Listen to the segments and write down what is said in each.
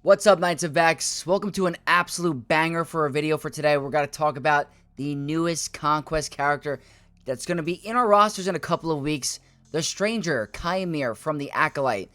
What's up, Knights of Vex? Welcome to an absolute banger for a video for today. We're going to talk about the newest Conquest character that's going to be in our rosters in a couple of weeks. The Stranger, Kymir from the Acolyte.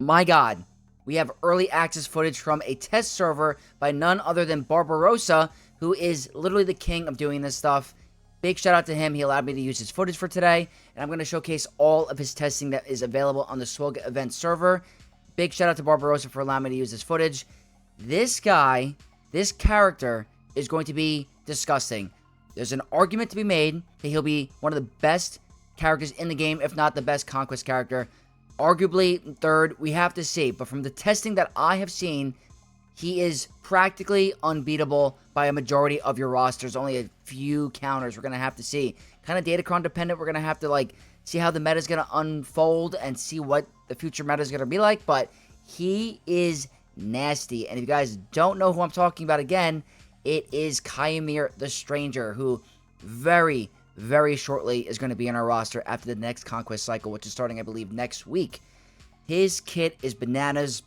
My god, we have early access footage from a test server by none other than Barbarossa, who is literally the king of doing this stuff. Big shout out to him. He allowed me to use his footage for today, and I'm going to showcase all of his testing that is available on the Swilga event server. Big shout out to Barbarossa for allowing me to use this footage. This guy, this character, is going to be disgusting. There's an argument to be made that he'll be one of the best characters in the game, if not the best Conquest character. Arguably third, we have to see. But from the testing that I have seen, he is practically unbeatable by a majority of your rosters. Only a few counters we're going to have to see. Kind of Datacron dependent. We're going to have to see how the meta is going to unfold and see what the future meta is going to be like. But he is nasty. And if you guys don't know who I'm talking about again, it is Kymir the Stranger, who very, very shortly is going to be in our roster after the next Conquest cycle, which is starting, I believe, next week. His kit is bananas.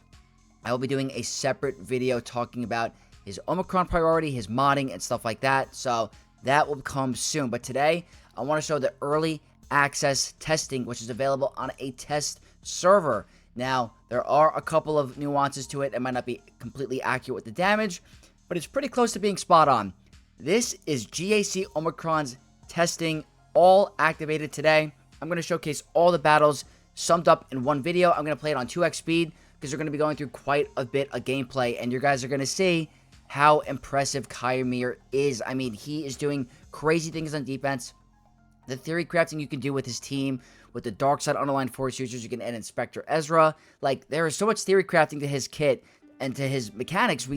I will be doing a separate video talking about his Omicron priority, his modding, and stuff like that. So that will come soon. But today, I want to show the early access testing, which is available on a test server. Now, there are a couple of nuances to it. It might not be completely accurate with the damage, but it's pretty close to being spot on. This is GAC Omicron's testing, all activated today. I'm going to showcase all the battles summed up in one video. I'm going to play it on 2x speed because we're going to be going through quite a bit of gameplay, and you guys are going to see how impressive Kymir is. I mean, he is doing crazy things on defense. The theory crafting you can do with his team, with the Dark Side Underlined Force users, you can add Inspector Ezra. There is so much theory crafting to his kit and to his mechanics,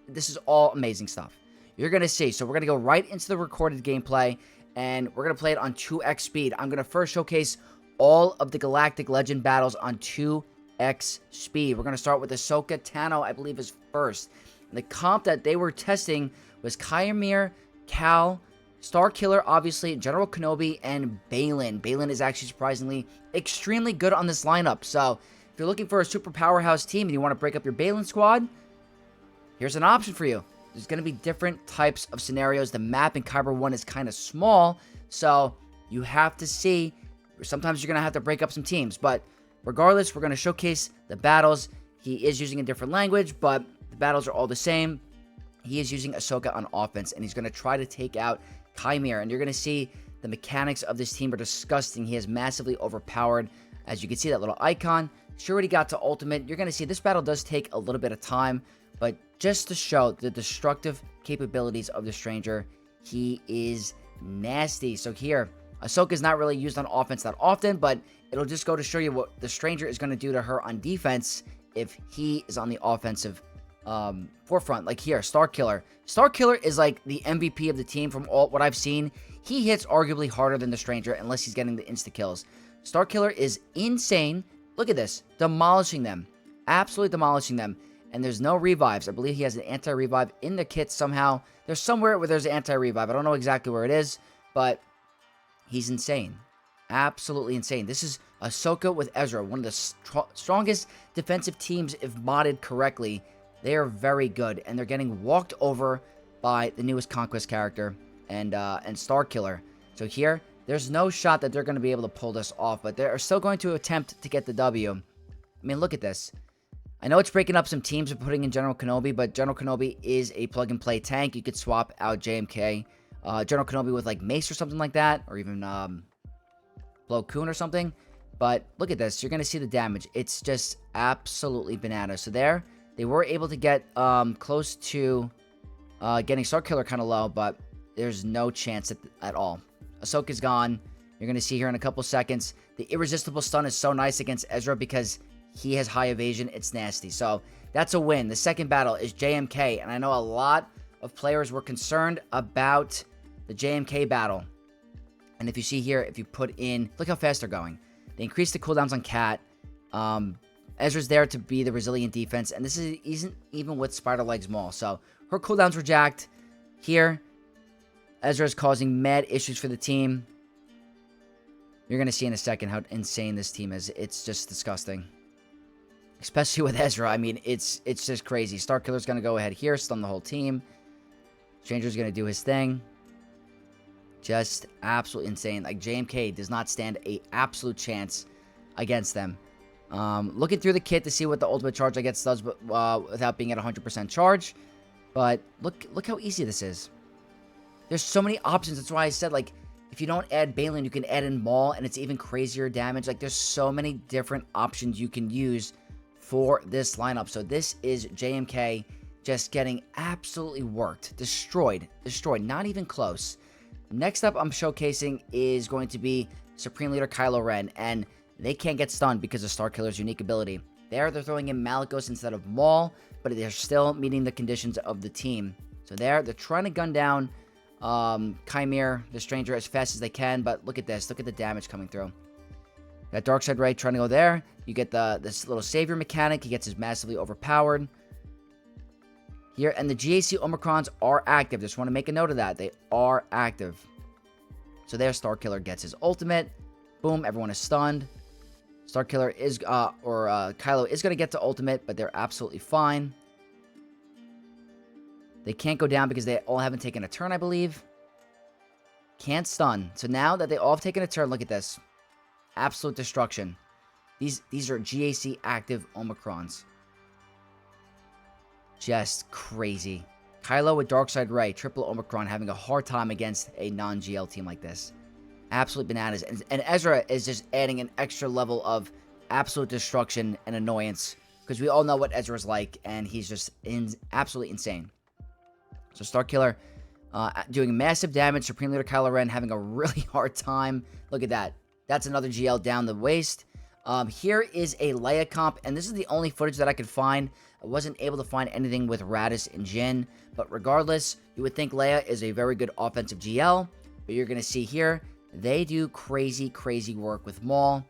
this is all amazing stuff. You're going to see. So we're going to go right into the recorded gameplay, and we're going to play it on 2x speed. I'm going to first showcase all of the Galactic Legend battles on 2x speed. We're going to start with Ahsoka Tano, I believe, is first. And the comp that they were testing was Kymir, Cal, Starkiller, obviously, General Kenobi, and Balin. Balin is actually surprisingly extremely good on this lineup. So if you're looking for a super powerhouse team and you want to break up your Balin squad, here's an option for you. There's going to be different types of scenarios. The map in Kyber 1 is kind of small, so you have to see. Sometimes you're going to have to break up some teams, but regardless, we're going to showcase the battles. He is using a different language, but the battles are all the same. He is using Ahsoka on offense, and he's going to try to take out Kymir, and you're going to see the mechanics of this team are disgusting. He is massively overpowered. As you can see, that little icon. Sure, already got to ultimate. You're going to see this battle does take a little bit of time, but just to show the destructive capabilities of the Stranger, he is nasty. So here, Ahsoka is not really used on offense that often, but it'll just go to show you what the Stranger is going to do to her on defense if he is on the offensive forefront. Like here, Starkiller. Starkiller is like the MVP of the team from all what I've seen. He hits arguably harder than the Stranger unless he's getting the insta-kills. Starkiller is insane. Look at this. Demolishing them. Absolutely demolishing them. And there's no revives. I believe he has an anti-revive in the kit somehow. There's somewhere where there's an anti-revive. I don't know exactly where it is, but he's insane. Absolutely insane. This is Ahsoka with Ezra, one of the strongest defensive teams if modded correctly. They are very good, and they're getting walked over by the newest Conquest character and Starkiller. So here, there's no shot that they're going to be able to pull this off, but they're still going to attempt to get the W. I mean, look at this. I know it's breaking up some teams and putting in General Kenobi, but General Kenobi is a plug-and-play tank. You could swap out JMK, General Kenobi with Mace or something like that, or even Plo Koon or something. But look at this. You're going to see the damage. It's just absolutely bananas. So there, they were able to get close to getting Starkiller kind of low, but there's no chance at all. Ahsoka's gone. You're going to see here in a couple seconds. The irresistible stun is so nice against Ezra because he has high evasion. It's nasty. So that's a win. The second battle is JMK, and I know a lot of players were concerned about the JMK battle. And if you see here, if you put in, look how fast they're going. They increase the cooldowns on Cat. Ezra's there to be the resilient defense, and this isn't even with Spider Legs Maul. So her cooldowns were jacked. Here, Ezra is causing mad issues for the team. You're going to see in a second how insane this team is. It's just disgusting. especially with Ezra. I mean, it's just crazy. Starkiller's going to go ahead here, stun the whole team. Stranger's going to do his thing. Just absolutely insane. Like, JMK does not stand a absolute chance against them. Looking through the kit to see what the ultimate charge I guess does, but without being at 100% charge. But look how easy this is. There's so many options. That's why I said, like, if you don't add Balin, you can add in Maul, and it's even crazier damage. Like, there's so many different options you can use for this lineup. So this is JMK just getting absolutely worked. Destroyed. Not even close. Next up I'm showcasing is going to be Supreme Leader Kylo Ren, and they can't get stunned because of Starkiller's unique ability. They're throwing in Malicos instead of Maul, but they're still meeting the conditions of the team. So they're trying to gun down Chimere, the Stranger, as fast as they can, but look at this. Look at the damage coming through. That Darkseid Ray trying to go there. You get this little savior mechanic. He gets his massively overpowered. Here, and the GAC Omicrons are active. Just want to make a note of that. They are active. So there, Starkiller gets his ultimate. Boom, everyone is stunned. Starkiller is, Kylo is going to get to ultimate, but they're absolutely fine. They can't go down because they all haven't taken a turn, I believe. Can't stun. So now that they all have taken a turn, look at this. Absolute destruction. These are GAC active Omicrons. Just crazy. Kylo with Darkseid Ray, triple Omicron, having a hard time against a non-GL team like this. Absolute bananas. And Ezra is just adding an extra level of absolute destruction and annoyance. Because we all know what Ezra's like, and he's just absolutely insane. So Starkiller doing massive damage. Supreme Leader Kylo Ren having a really hard time. Look at that. That's another GL down the waist. Here is a Leia comp, and this is the only footage that I could find. I wasn't able to find anything with Radis and Jin, but regardless, you would think Leia is a very good offensive GL, but you're going to see here, they do crazy, crazy work with Maul.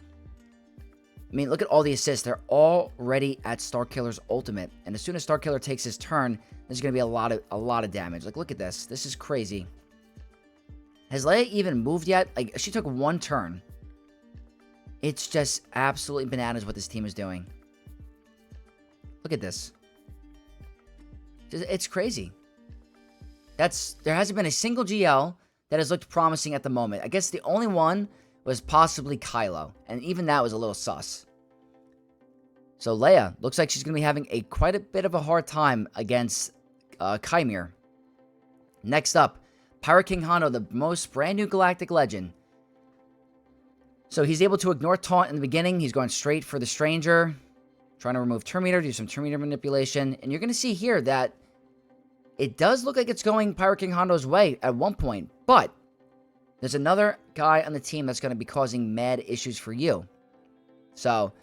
I mean, look at all the assists. They're already at Starkiller's ultimate, and as soon as Starkiller takes his turn, there's going to be a lot of damage. Like, look at this. This is crazy. Has Leia even moved yet? Like, she took one turn. It's just absolutely bananas what this team is doing. Look at this. It's crazy. There hasn't been a single GL that has looked promising at the moment. I guess the only one was possibly Kylo, and even that was a little sus. So Leia looks like she's going to be having quite a bit of a hard time against Chimere. Next up, Pirate King Hondo, the most brand new Galactic Legend. So he's able to ignore taunt in the beginning. He's going straight for the Stranger. Trying to remove Turn Meter, do some Turn Meter manipulation. And you're going to see here that it does look like it's going Pirate King Hondo's way at one point. But there's another guy on the team that's going to be causing mad issues for you. So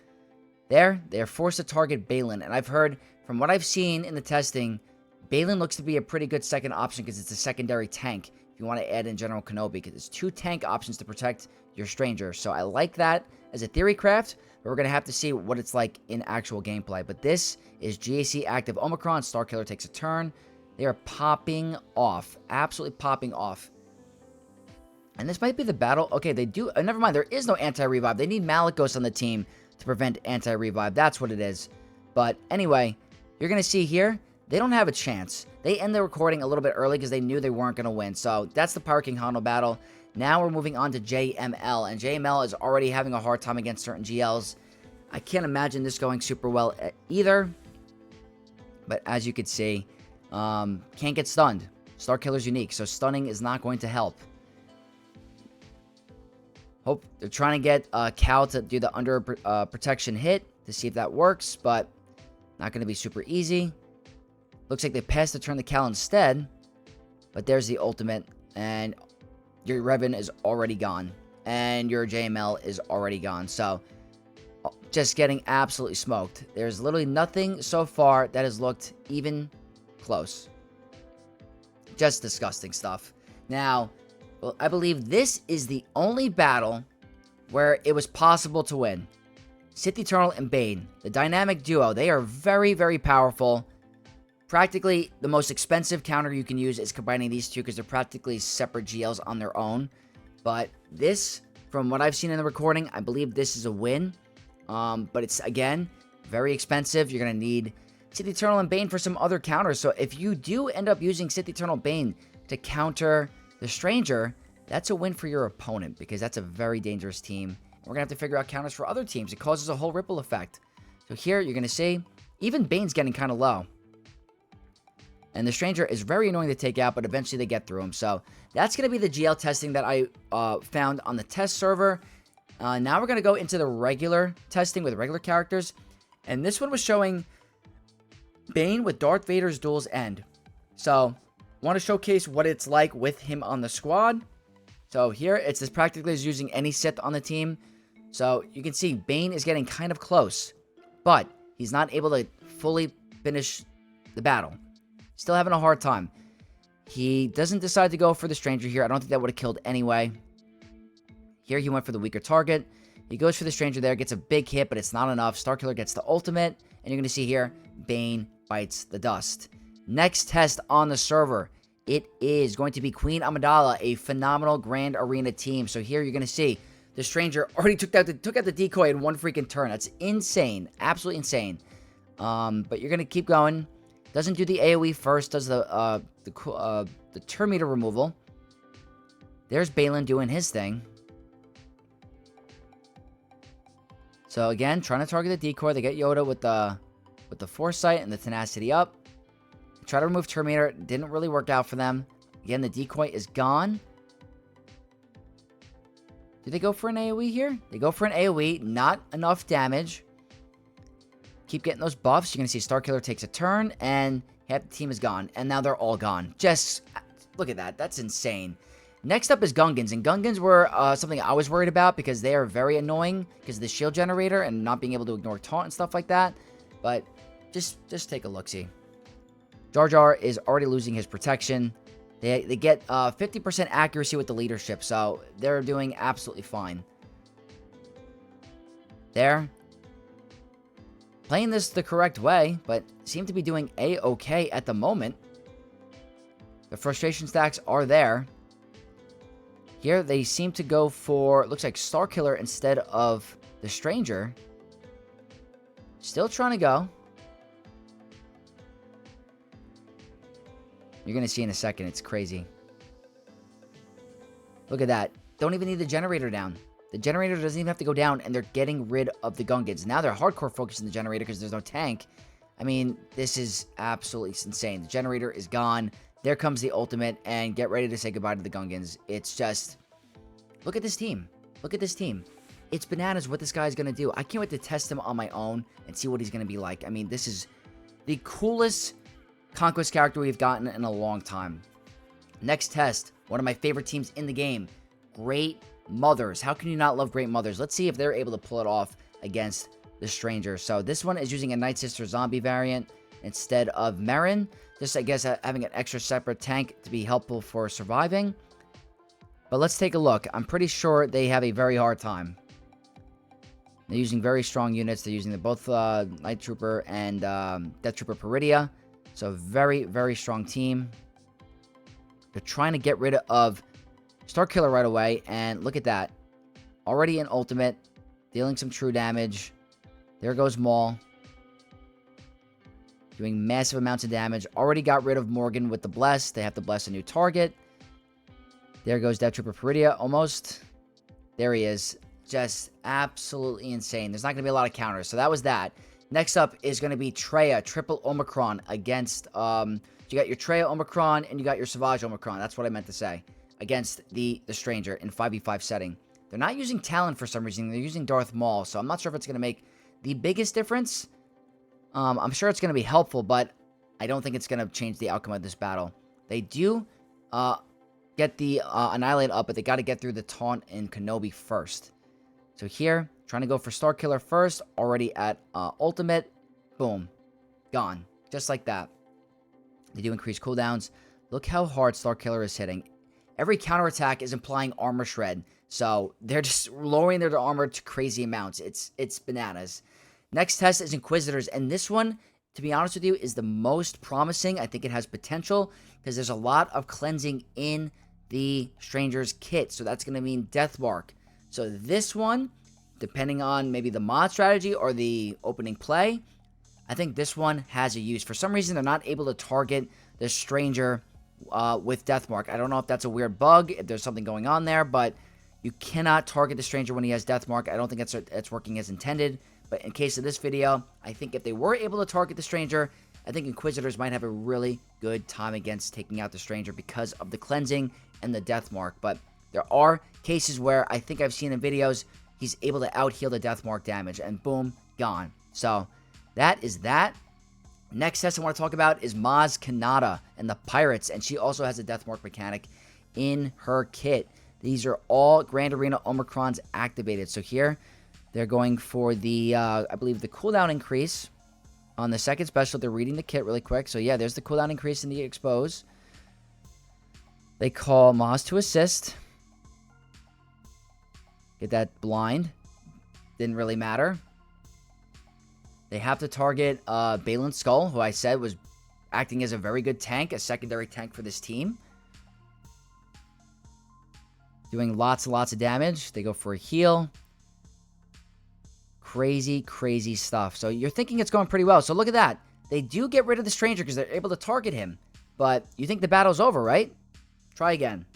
they're forced to target Balin. And I've heard, from what I've seen in the testing, Balin looks to be a pretty good second option because it's a secondary tank. If you want to add in General Kenobi, because there's 2 tank options to protect your Stranger. So I like that as a theory craft, but we're going to have to see what it's like in actual gameplay. But this is GAC active Omicron. Starkiller takes a turn. They are popping off. Absolutely popping off. And this might be the battle. Okay, they do. Never mind. There is no anti-revive. They need Malicos on the team to prevent anti-revive. That's what it is. But anyway, you're going to see here, they don't have a chance. They end the recording a little bit early because they knew they weren't going to win. So that's the Pirate King Hondo battle. Now we're moving on to JML. And JML is already having a hard time against certain GLs. I can't imagine this going super well either. But as you can see, can't get stunned. Starkiller's unique, so stunning is not going to help. Hope they're trying to get Cal to do the under protection hit to see if that works, but not going to be super easy. Looks like they passed the turn to Cal instead, but there's the ultimate, and your Revan is already gone, and your JML is already gone. So just getting absolutely smoked. There's literally nothing so far that has looked even close. Just disgusting stuff. Now, well, I believe this is the only battle where it was possible to win. Sith Eternal and Bane, the dynamic duo, they are very, very powerful. Practically the most expensive counter you can use is combining these two because they're practically separate GLs on their own. But this, from what I've seen in the recording, I believe this is a win. But it's, again, very expensive. You're going to need Sith Eternal and Bane for some other counters. So if you do end up using Sith Eternal Bane to counter the Stranger, that's a win for your opponent because that's a very dangerous team. We're going to have to figure out counters for other teams. It causes a whole ripple effect. So here you're going to see even Bane's getting kind of low. And the Stranger is very annoying to take out, but eventually they get through him. So that's going to be the GL testing that I found on the test server. Now we're going to go into the regular testing with regular characters. And this one was showing Bane with Darth Vader's duel's end. So, want to showcase what it's like with him on the squad. So here, it's as practically as using any Sith on the team. So, you can see Bane is getting kind of close. But, he's not able to fully finish the battle. Still having a hard time. He doesn't decide to go for the Stranger here. I don't think that would have killed anyway. Here, he went for the weaker target. He goes for the Stranger there, gets a big hit, but it's not enough. Starkiller gets the ultimate. And you're going to see here, Bane bites the dust. Next test on the server, it is going to be Queen Amidala, a phenomenal Grand Arena team. So here you're going to see the Stranger already took out the decoy in one freaking turn. That's insane, absolutely insane. But you're going to keep going. Doesn't do the AoE first, does the turn meter removal. There's Balin doing his thing. So again, trying to target the decoy. They get Yoda with the foresight and the tenacity up. Try to remove Terminator. Didn't really work out for them. Again, the decoy is gone. Do they go for an AoE here? They go for an AoE. Not enough damage. Keep getting those buffs. You're going to see Starkiller takes a turn, and half the team is gone. And now they're all gone. Just look at that. That's insane. Next up is Gungans, and Gungans were something I was worried about because they are very annoying because of the shield generator and not being able to ignore taunt and stuff like that. But just take a look-see. Jar Jar is already losing his protection. They get 50% accuracy with the leadership, so they're doing absolutely fine. There. Playing this the correct way, but seem to be doing A-okay at the moment. The frustration stacks are there. Here, they seem to go for, looks like Starkiller instead of the Stranger. Still trying to go. You're going to see in a second. It's crazy. Look at that. Don't even need the generator down. The generator doesn't even have to go down, and they're getting rid of the Gungans. Now they're hardcore focused on the generator because there's no tank. I mean, this is absolutely insane. The generator is gone. There comes the ultimate, and get ready to say goodbye to the Gungans. It's just, look at this team. Look at this team. It's bananas what this guy's going to do. I can't wait to test him on my own and see what he's going to be like. I mean, this is the coolest Conquest character we've gotten in a long time. Next test, one of my favorite teams in the game, Great Mothers. How can you not love Great Mothers? Let's see if they're able to pull it off against the Stranger. So this one is using a Night Sister zombie variant instead of Merrin. Just, I guess, having an extra separate tank to be helpful for surviving. But let's take a look. I'm pretty sure they have a very hard time. They're using very strong units. They're using both Night Trooper and Death Trooper Peridia. So very, very strong team. They're trying to get rid of Starkiller right away. And look at that. Already an ultimate. Dealing some true damage. There goes Maul. Doing massive amounts of damage. Already got rid of Morgan with the Bless. They have to bless a new target. There goes Death Trooper Peridia. Almost. There he is. Just absolutely insane. There's not going to be a lot of counters. So that was that. Next up is going to be Traya, Triple Omicron against, you got your Traya Omicron and you got your Savage Omicron. That's what I meant to say. Against the Stranger in 5v5 setting. They're not using Talon for some reason. They're using Darth Maul. So I'm not sure if it's going to make the biggest difference. I'm sure it's going to be helpful, but I don't think it's going to change the outcome of this battle. They do get the Annihilate up, but they got to get through the taunt in Kenobi first. So here, trying to go for Starkiller first, already at ultimate. Boom. Gone. Just like that. They do increase cooldowns. Look how hard Starkiller is hitting. Every counterattack is implying armor shred. So they're just lowering their armor to crazy amounts. It's bananas. Next test is Inquisitors. And this one, to be honest with you, is the most promising. I think it has potential because there's a lot of cleansing in the Stranger's kit. So that's going to mean Death Mark. So this one depending on maybe the mod strategy or the opening play, I think this one has a use. For some reason, they're not able to target the Stranger with Deathmark. I don't know if that's a weird bug, if there's something going on there, but you cannot target the Stranger when he has Deathmark. I don't think it's working as intended, but in case of this video, I think if they were able to target the Stranger, I think Inquisitors might have a really good time against taking out the Stranger because of the cleansing and the Deathmark. But there are cases where I think I've seen in videos, he's able to out-heal the Deathmark damage, and boom, gone. So that is that. Next test I want to talk about is Maz Kanata and the Pirates, and she also has a Deathmark mechanic in her kit. These are all Grand Arena Omicrons activated. So here, they're going for the, I believe, the cooldown increase on the second special. They're reading the kit really quick. So yeah, there's the cooldown increase in the expose. They call Maz to assist. Get that blind. Didn't really matter. They have to target Balin Skull, who I said was acting as a very good tank, a secondary tank for this team. Doing lots and lots of damage. They go for a heal. Crazy, crazy stuff. So you're thinking it's going pretty well. So look at that. They do get rid of the Stranger because they're able to target him. But you think the battle's over, right? Try again.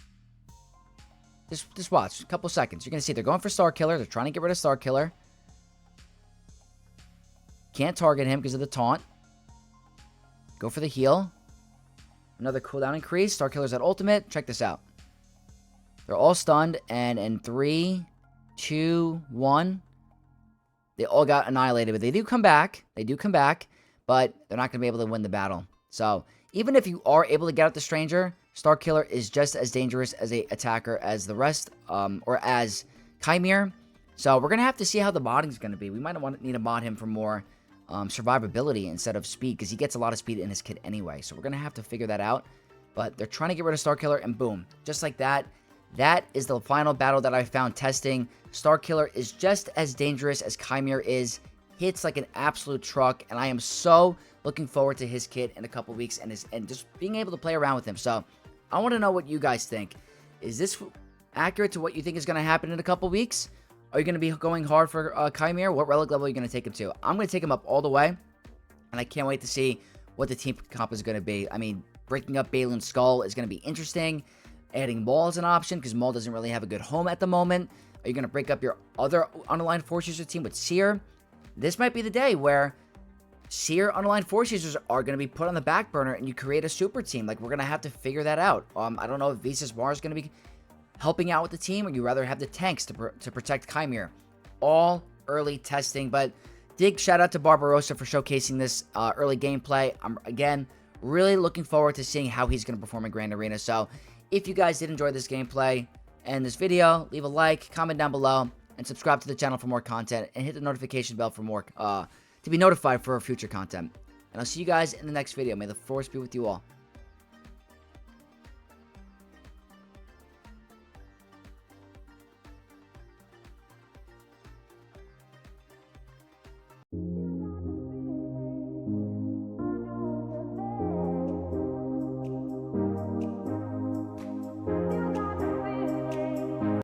Just watch. A couple seconds. You're going to see they're going for Star Killer. They're trying to get rid of Star Killer. Can't target him because of the taunt. Go for the heal. Another cooldown increase. Star Killer's at ultimate. Check this out. They're all stunned, and in 3, 2, 1, they all got annihilated. But they do come back. They do come back, but they're not going to be able to win the battle. So even if you are able to get out the Stranger, Star Killer is just as dangerous as a attacker as the rest, or as Chimere. So we're going to have to see how the modding is going to be. We might need to mod him for more survivability instead of speed, because he gets a lot of speed in his kit anyway. So we're going to have to figure that out. But they're trying to get rid of Star Killer, and boom, just like that. That is the final battle that I found testing. Star Killer is just as dangerous as Chimere is. Hits like an absolute truck, and I am so looking forward to his kit in a couple weeks and just being able to play around with him. So I want to know what you guys think. Is this accurate to what you think is going to happen in a couple weeks? Are you going to be going hard for Chimere? What relic level are you going to take him to? I'm going to take him up all the way, and I can't wait to see what the team comp is going to be. I mean, breaking up Balin Skull is going to be interesting. Adding Maul is an option, because Maul doesn't really have a good home at the moment. Are you going to break up your other unaligned Force User team with Seer? This might be the day where Seer unaligned Force Users are going to be put on the back burner, and you create a super team. Like, we're going to have to figure that out. I don't know if Visas Mar is going to be helping out with the team, or you rather have the tanks to protect Chimere. All early testing, but big shout out to Barbarossa for showcasing this early gameplay. I'm, again, really looking forward to seeing how he's going to perform in Grand Arena. So if you guys did enjoy this gameplay and this video, leave a like, comment down below, and subscribe to the channel for more content, and hit the notification bell for more, to be notified for future content. And I'll see you guys in the next video. May the Force be with you all.